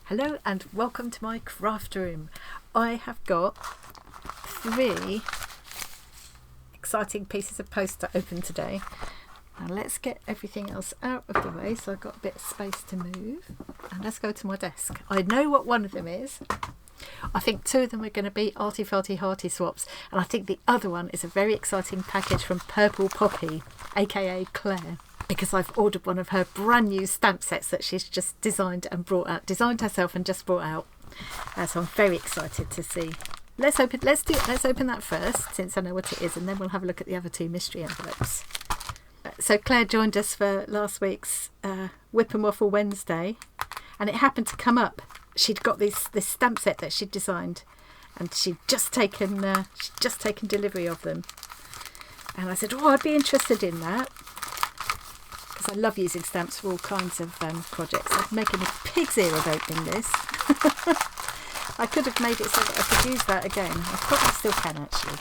Hello and welcome to my craft room. I have got 3 exciting pieces of post to open today. Now let's get everything else out of the way so I've got a bit of space to move. And let's go to my desk. I know what one of them is. I think 2 of them are going to be Arty Farty Hearty swaps, and I think the other one is a very exciting package from Poppy, aka Claire, because I've ordered one of her brand new stamp sets that she's just designed herself and just brought out. So I'm very excited to see. Let's open that first, since I know what it is, and then we'll have a look at the other 2 mystery envelopes. So Claire joined us for last week's Whip and Waffle Wednesday, and it happened to come up. She'd got this stamp set that she'd designed, and she'd just taken delivery of them. And I said, "Oh, I'd be interested in that," because I love using stamps for all kinds of projects. I'm making a pig's ear of opening this. I could have made it so that I could use that again. I probably still can, actually.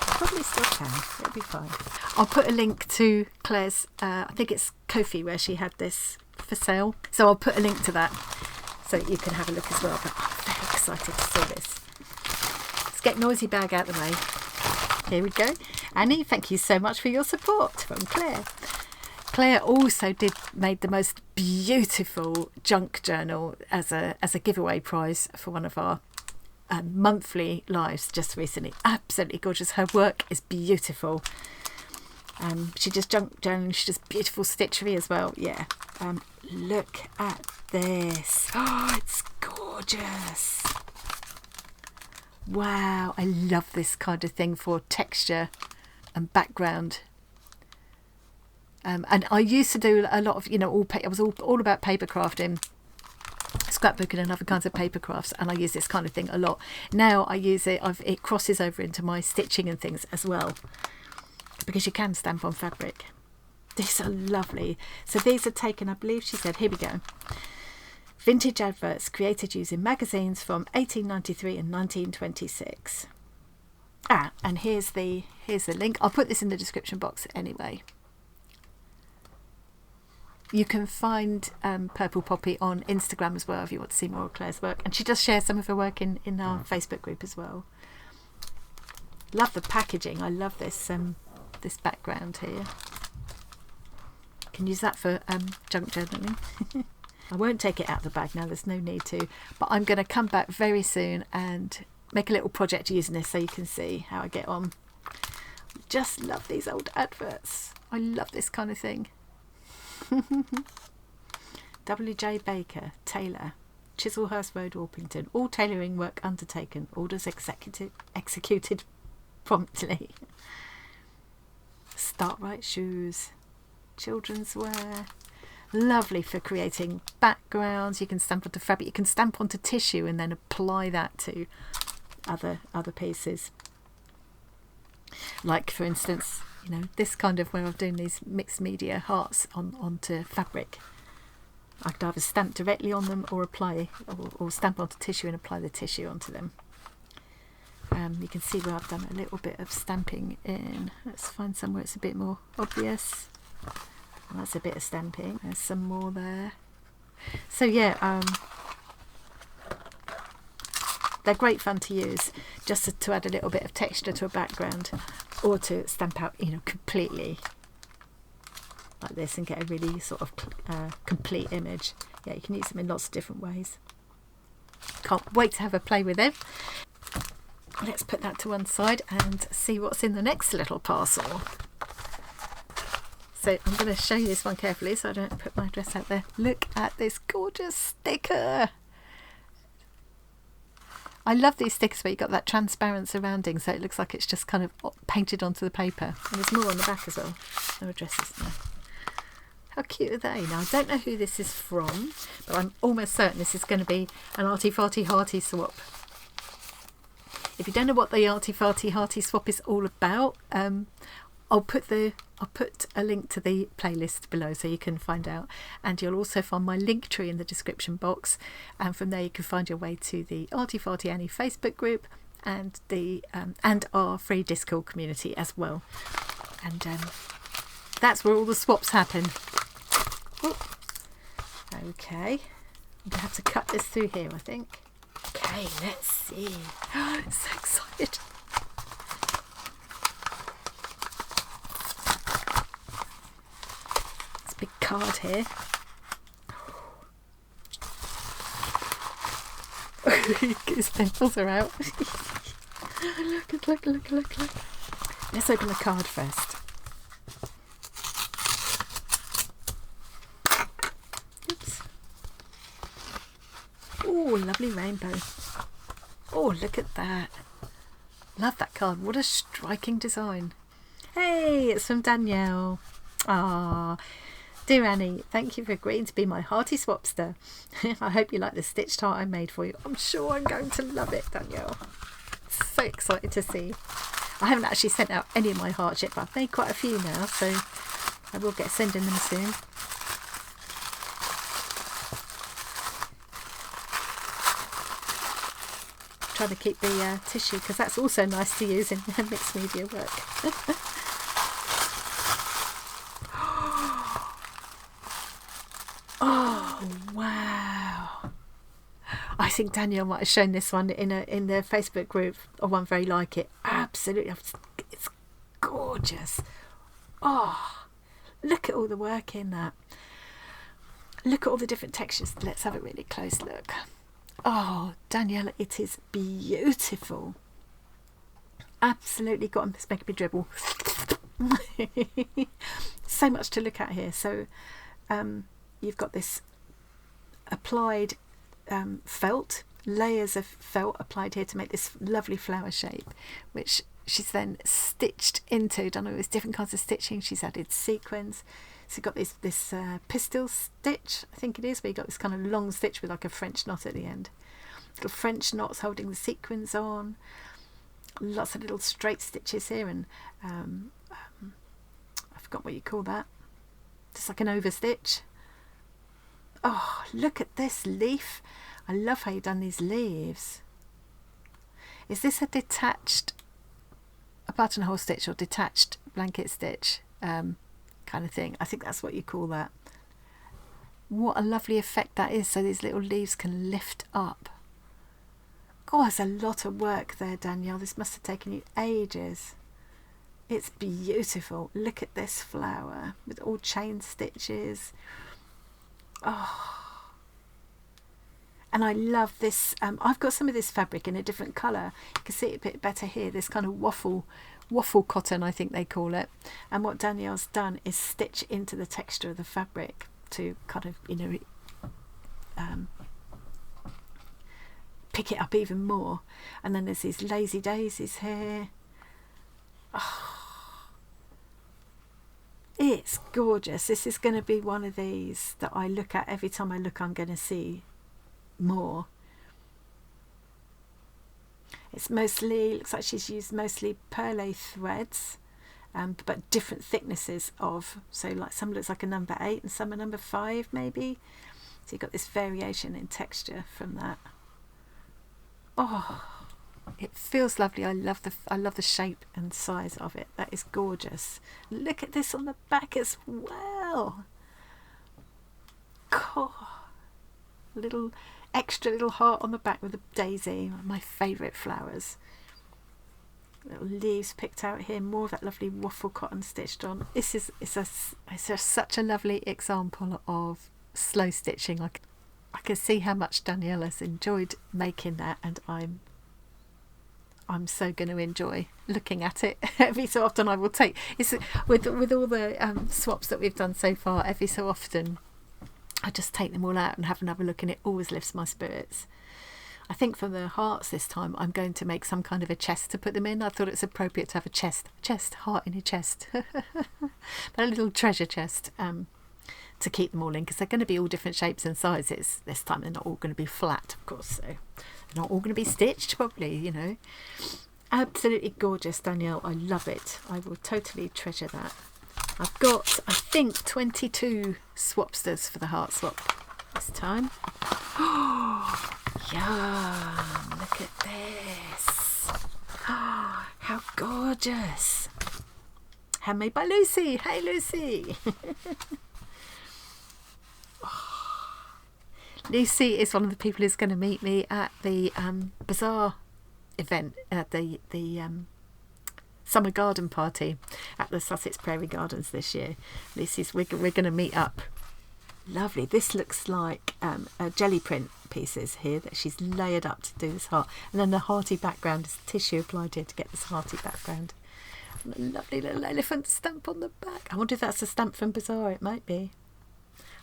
It'll be fine. I'll put a link to Claire's, I think it's Kofi, where she had this for sale. So I'll put a link to that so that you can have a look as well. But I'm very excited to see this. Let's get noisy bag out of the way. Here we go. Annie, thank you so much for your support from Claire. Claire also made the most beautiful junk journal as a giveaway prize for one of our monthly lives just recently. Absolutely gorgeous. Her work is beautiful. She does junk journaling. She does beautiful stitchery as well. Yeah. Look at this. Oh, it's gorgeous. Wow, I love this kind of thing for texture and background. And I used to do a lot of, I was all about paper crafting, scrapbooking and other kinds of paper crafts, and I use this kind of thing a lot. Now I use it, it crosses over into my stitching and things as well, because you can stamp on fabric. These are lovely. So these are taken, I believe she said, here we go. Vintage adverts created using magazines from 1893 and 1926. And here's the link. I'll put this in the description box anyway. You can find Purple Poppy on Instagram as well if you want to see more of Claire's work. And she does share some of her work in our Facebook group as well. Love the packaging. I love this this background here. Can use that for junk journaling. I won't take it out of the bag now, there's no need to. But I'm going to come back very soon and make a little project using this so you can see how I get on. Just love these old adverts. I love this kind of thing. W.J. Baker, tailor, Chislehurst Road, Orpington. All tailoring work undertaken. Orders executed promptly. Start Right shoes. Children's wear. Lovely for creating backgrounds. You can stamp onto fabric. You can stamp onto tissue and then apply that to other pieces. Like, for instance, this kind of where I'm doing these mixed media hearts onto fabric. I could either stamp directly on them or or stamp onto tissue and apply the tissue onto them. You can see where I've done a little bit of stamping in. Let's find somewhere it's a bit more obvious. And that's a bit of stamping. There's some more there. So yeah, they're great fun to use, just to add a little bit of texture to a background, or to stamp out, completely like this and get a really sort of complete image. Yeah, you can use them in lots of different ways. Can't wait to have a play with them. Let's put that to one side and see what's in the next little parcel. So I'm going to show you this one carefully so I don't put my address out there. Look at this gorgeous sticker. I love these stickers where you've got that transparent surrounding, so it looks like it's just kind of painted onto the paper. And there's more on the back as well. No addresses there. How cute are they? Now, I don't know who this is from, but I'm almost certain this is going to be an Arty Farty Hearty swap. If you don't know what the Arty Farty Hearty swap is all about, I'll put a link to the playlist below so you can find out, and you'll also find my link tree in the description box, and from there you can find your way to the Arty Farty Annie Facebook group and and our free Discord community as well. And that's where all the swaps happen. Ooh. Okay, I'm going to have to cut this through here, I think. Okay, let's see. So excited. It's a big card here. His pencils are out. Look. Let's open the card first. Oops. Oh, lovely rainbow. Oh, look at that. Love that card. What a striking design. Hey, it's from Danielle. Ah, dear Annie, thank you for agreeing to be my hearty swapster. I hope you like the stitched heart I made for you. I'm sure I'm going to love it, Danielle. So excited to see. I haven't actually sent out any of my hearts yet, but I've made quite a few now, so I will get sending them soon. Trying to keep the tissue, because that's also nice to use in mixed media work. Oh wow! I think Danielle might have shown this one in the Facebook group, or one very like it. Absolutely, it's gorgeous. Oh, look at all the work in that. Look at all the different textures. Let's have a really close look. Oh, Danielle, it is beautiful. Absolutely got this making me dribble. So much to look at here. So you've got this applied felt, layers of felt applied here to make this lovely flower shape, which she's then stitched into. Done all these different kinds of stitching. She's added sequins. So you've got this pistol stitch, I think it is, where you've got this kind of long stitch with like a French knot at the end. Little French knots holding the sequins on. Lots of little straight stitches here, and I forgot what you call that. Just like an overstitch. Oh, look at this leaf. I love how you've done these leaves. Is this a detached, a buttonhole stitch or detached blanket stitch? Kind of thing. I think that's what you call that. What a lovely effect that is, so these little leaves can lift up. God, there's a lot of work there, Danielle. This must have taken you ages. It's beautiful. Look at this flower with all chain stitches. Oh, and I love this. I've got some of this fabric in a different colour. You can see it a bit better here, this kind of waffle cotton, I think they call it. And what Danielle's done is stitch into the texture of the fabric to kind of, you know, pick it up even more. And then there's these lazy daisies here. Oh, it's gorgeous. This is going to be one of these that I look at every time I look. I'm going to see more. It's mostly, looks like she's used mostly perle threads, but different thicknesses of, so like some looks like a number 8 and some a number 5 maybe. So you've got this variation in texture from that. Oh, it feels lovely. I love the shape and size of it. That is gorgeous. Look at this on the back as well. God, little extra little heart on the back with a daisy, one of my favourite flowers. Little leaves picked out here, more of that lovely waffle cotton stitched on. It's just such a lovely example of slow stitching. I can see how much Danielle has enjoyed making that, and I'm so going to enjoy looking at it. Every so often I will take, it's with all the swaps that we've done so far, every so often I just take them all out and have another look, and it always lifts my spirits. I think for the hearts this time I'm going to make some kind of a chest to put them in. I thought it's appropriate to have a chest, heart in a chest, but a little treasure chest to keep them all in, because they're going to be all different shapes and sizes this time. They're not all going to be flat, of course, so they're not all going to be stitched probably, you know. Absolutely gorgeous, Danielle. I love it. I will totally treasure that. I've got, I think, 22 swapsters for the heart swap this time. Oh, yum! Look at this. Oh, how gorgeous. Handmade by Lucy. Hey, Lucy. Oh, Lucy is one of the people who's going to meet me at the Bazaar event at the summer garden party at the Sussex Prairie Gardens this year. We're going to meet up. Lovely. This looks like jelly print pieces here that she's layered up to do this heart, and then the hearty background is tissue applied here to get this hearty background. And a lovely little elephant stamp on the back. I wonder if that's a stamp from Bazaar. It might be.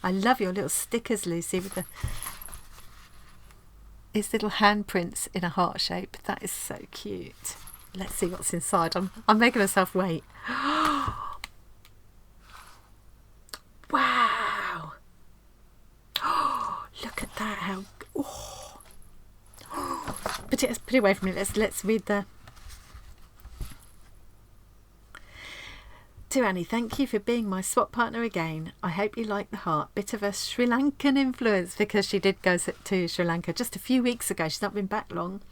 I love your little stickers, Lucy, with these little handprints in a heart shape. That is so cute. Let's see what's inside. I'm making myself wait. Wow. Look at that. How. Oh. Put it away from me. Let's read the. To Annie, thank you for being my swap partner again. I hope you like the heart. Bit of a Sri Lankan influence because she did go to Sri Lanka just a few weeks ago. She's not been back long.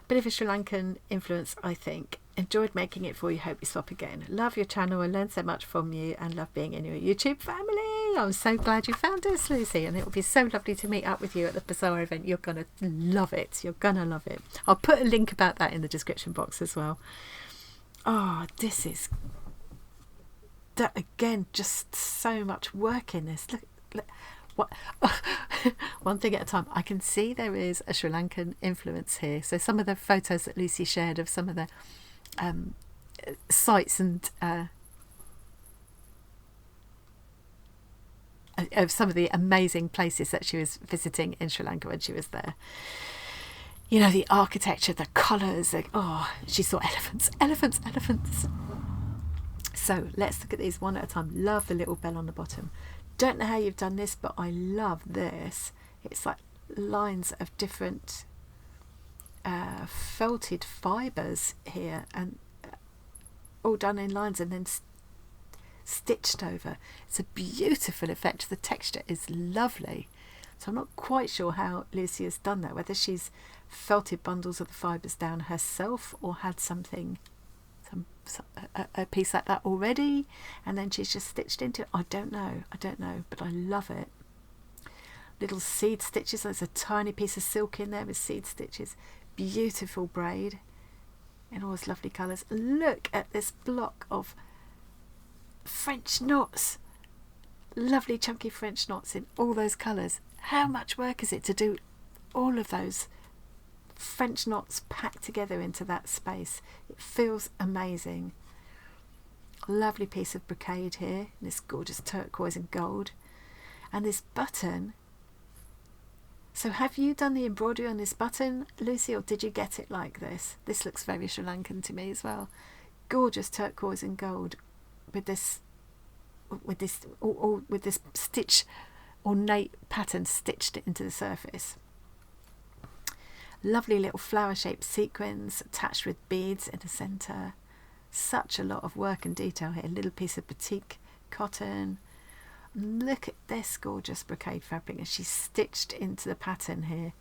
Bit of a Sri Lankan influence, I think. Enjoyed making it for you. Hope you swap again. Love your channel and learn so much from you, and love being in your YouTube family. I'm so glad you found us, Lucy, and it will be so lovely to meet up with you at the Bazaar event. You're going to love it. You're going to love it. I'll put a link about that in the description box as well. Oh, this is... that again, just so much work in this. Look what one thing at a time. I can see there is a Sri Lankan influence here. So some of the photos that Lucy shared of some of the sites and of some of the amazing places that she was visiting in Sri Lanka when she was there. You know, the architecture, the colours. She saw elephants. So let's look at these one at a time. Love the little bell on the bottom. Don't know how you've done this, but I love this. It's like lines of different felted fibres here, and all done in lines and then stitched over. It's a beautiful effect. The texture is lovely. So I'm not quite sure how Lucy has done that, whether she's felted bundles of the fibres down herself or had something... a piece like that already and then she's just stitched into it. I don't know, but I love it. Little seed stitches. There's a tiny piece of silk in there with seed stitches. Beautiful braid in all those lovely colours. Look at this block of French knots. Lovely chunky French knots in all those colours. How much work is it to do all of those French knots packed together into that space? It feels amazing. Lovely piece of brocade here, this gorgeous turquoise and gold, and this button. So have you done the embroidery on this button, Lucy, or did you get it like this? This looks very Sri Lankan to me as well. Gorgeous turquoise and gold with this stitch, ornate pattern stitched into the surface. Lovely little flower-shaped sequins attached with beads in the centre. Such a lot of work and detail here. A little piece of batik cotton. Look at this gorgeous brocade fabric, and she's stitched into the pattern here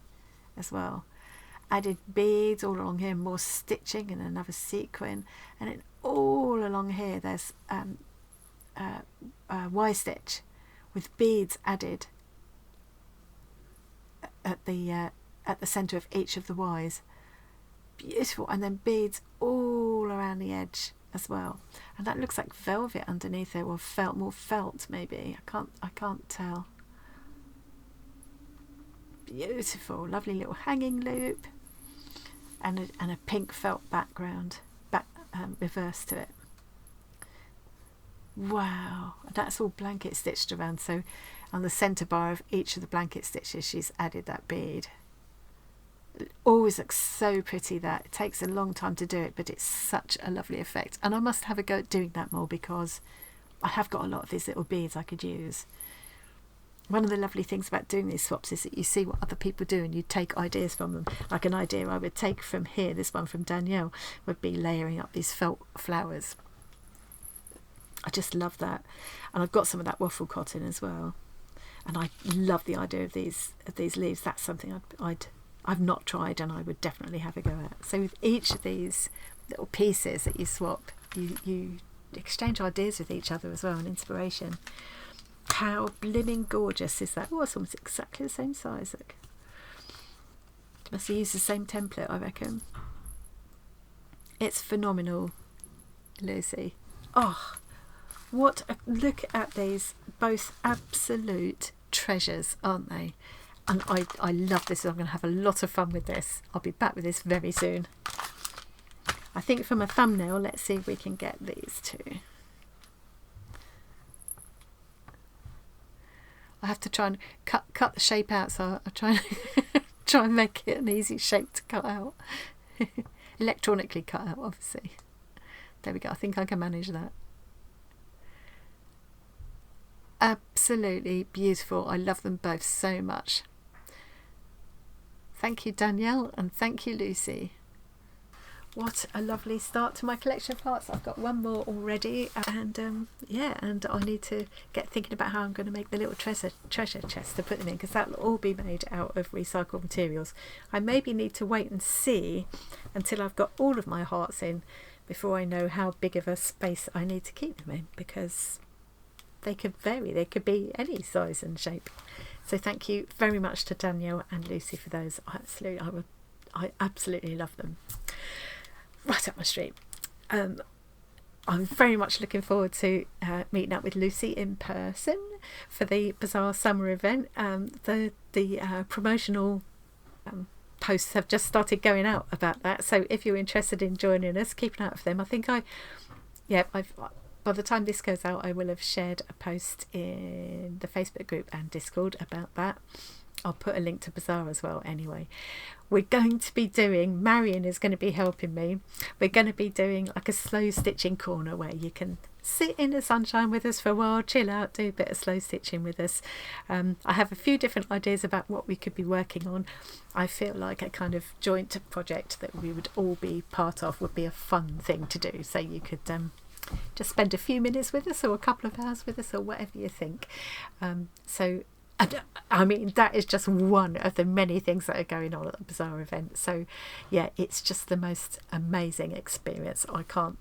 as well. Added beads all along here, more stitching and another sequin, and then all along here there's Y-stitch with beads added at the centre of each of the Ys. Beautiful. And then beads all around the edge as well. And that looks like velvet underneath there, or more felt maybe. I can't tell. Beautiful. Lovely little hanging loop. And a pink felt background, reverse to it. Wow. That's all blanket stitched around. So on the centre bar of each of the blanket stitches she's added that bead. It always looks so pretty. That it takes a long time to do it, but it's such a lovely effect, and I must have a go at doing that more because I have got a lot of these little beads I could use. One of the lovely things about doing these swaps is that you see what other people do and you take ideas from them. Like an idea I would take from here, this one from Danielle, would be layering up these felt flowers. I just love that. And I've got some of that waffle cotton as well, and I love the idea of these leaves. That's something I've not tried and I would definitely have a go at. So with each of these little pieces that you swap, you exchange ideas with each other as well, and inspiration. How blimmin' gorgeous is that? Oh, it's almost exactly the same size. Look. Must have used the same template, I reckon. It's phenomenal, Lucy. Oh, look at these. Both absolute treasures, aren't they? And I love this. I'm going to have a lot of fun with this. I'll be back with this very soon. I think from a thumbnail, let's see if we can get these two. I have to try and cut the shape out, so I'll try and make it an easy shape to cut out. Electronically cut out, obviously. There we go. I think I can manage that. Absolutely beautiful. I love them both so much. Thank you, Danielle, and thank you, Lucy. What a lovely start to my collection of hearts. I've got one more already, and yeah, and I need to get thinking about how I'm going to make the little treasure chest to put them in, because that will all be made out of recycled materials. I maybe need to wait and see until I've got all of my hearts in before I know how big of a space I need to keep them in, because they could vary. They could be any size and shape. So thank you very much to Danielle and Lucy for those. I absolutely love them. Right up my street. I'm very much looking forward to meeting up with Lucy in person for the Bazaar summer event. The promotional posts have just started going out about that, so if you're interested in joining us, keep an eye out for them. I think by the time this goes out, I will have shared a post in the Facebook group and Discord about that. I'll put a link to Bazaar as well anyway. We're going to be doing, Marion is going to be helping me, we're going to be doing like a slow stitching corner where you can sit in the sunshine with us for a while, chill out, do a bit of slow stitching with us. I have a few different ideas about what we could be working on. I feel like a kind of joint project that we would all be part of would be a fun thing to do. So you could just spend a few minutes with us, or a couple of hours with us, or whatever you think. I mean, that is just one of the many things that are going on at the Bazaar event. So yeah, it's just the most amazing experience. I can't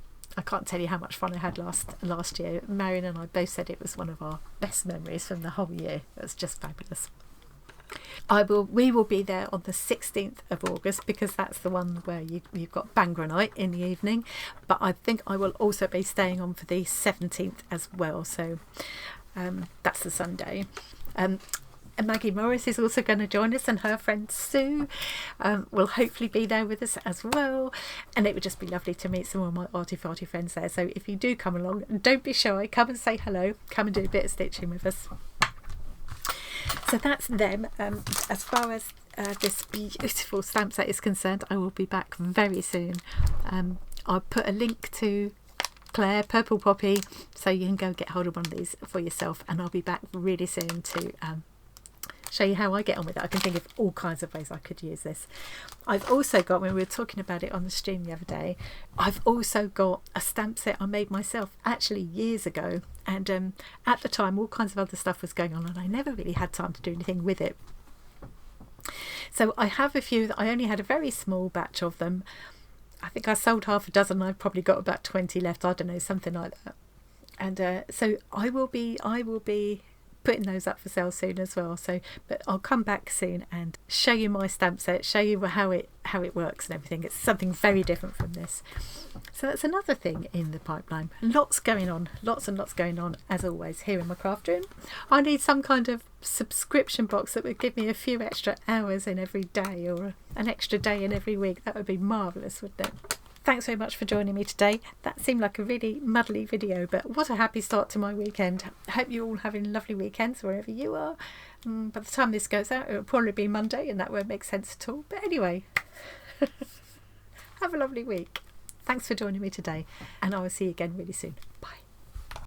tell you how much fun I had last year. Marion and I both said it was one of our best memories from the whole year. It was just fabulous. We will be there on the 16th of August, because that's the one where you've got Bhangra night in the evening, but I think I will also be staying on for the 17th as well, so that's the Sunday. And Maggie Morris is also going to join us, and her friend Sue will hopefully be there with us as well, and it would just be lovely to meet some of my Arty Farty friends there. So if you do come along, don't be shy, come and say hello, come and do a bit of stitching with us. So that's them. As far as this beautiful stamp set is concerned, I will be back very soon. I'll put a link to Claire, Purple Poppy, so you can go get hold of one of these for yourself, and I'll be back really soon to show you how I get on with it. I can think of all kinds of ways I could use this. I've also got, when we were talking about it on the stream the other day, I've also got a stamp set I made myself actually years ago, and at the time all kinds of other stuff was going on and I never really had time to do anything with it. So I have a few that I only had a very small batch of them. I think I sold half a dozen. I've probably got about 20 left, I don't know, something like that. And so I will be putting those up for sale soon as well. So, but I'll come back soon and show you my stamp set, show you how it works and everything. It's something very different from this. So that's another thing in the pipeline. Lots going on, lots and lots going on, as always, here in my craft room. I need some kind of subscription box that would give me a few extra hours in every day, or an extra day in every week. That would be marvellous, wouldn't it? Thanks very much for joining me today. That seemed like a really muddly video, but what a happy start to my weekend. I hope you're all having lovely weekends wherever you are. By the time this goes out, it'll probably be Monday, and that won't make sense at all. But anyway, have a lovely week. Thanks for joining me today, and I will see you again really soon. Bye.